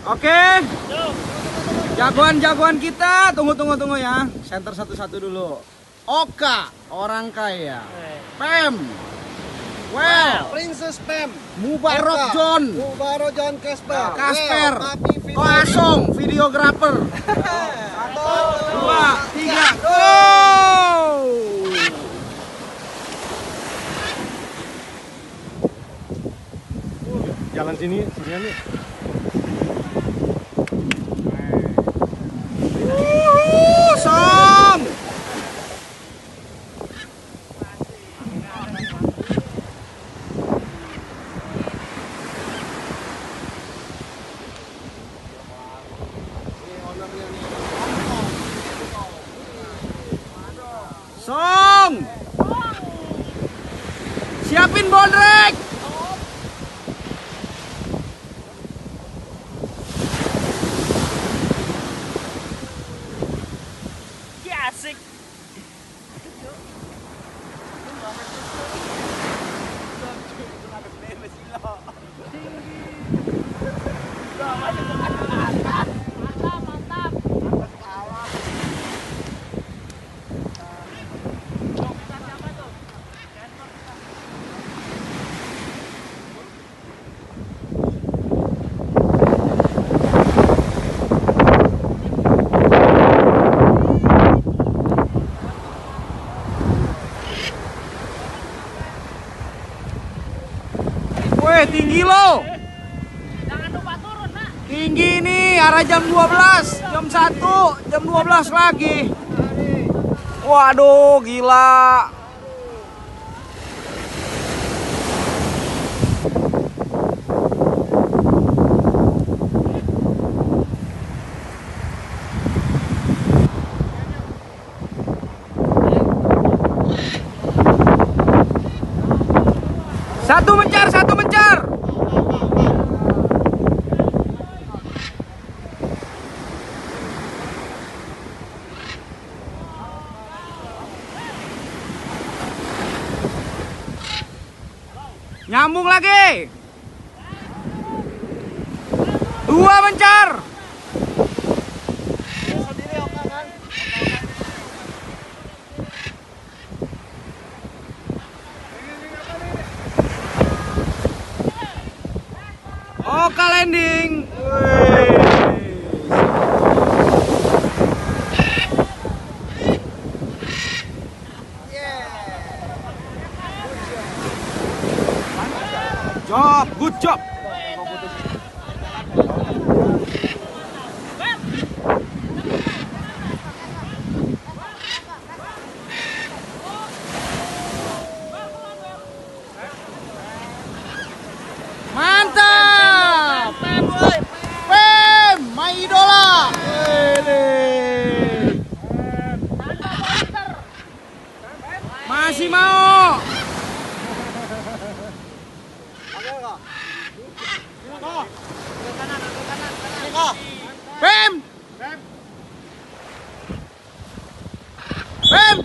Oke. Jagoan-jagoan kita, tunggu ya. Center satu-satu dulu. Oka, orang kaya. Pem. Well, Princess Pem. Mubarok John. Mubarok John Casper. Kasper. Koasong, videografer. 1, 2, 3, go! Jalan sini nih. Song. Song. Siapin bondrek. Asik. Weh, tinggi lo. Jangan lupa turun, Nak. Tinggi nih, arah jam 12, jam 1, jam 12 lagi. Waduh, gila. Satu mencar. Nyambung lagi. 2 mencar. Oka landing. Good job. Mantap. Pem, my idola. Masih mau. Pem. Pem.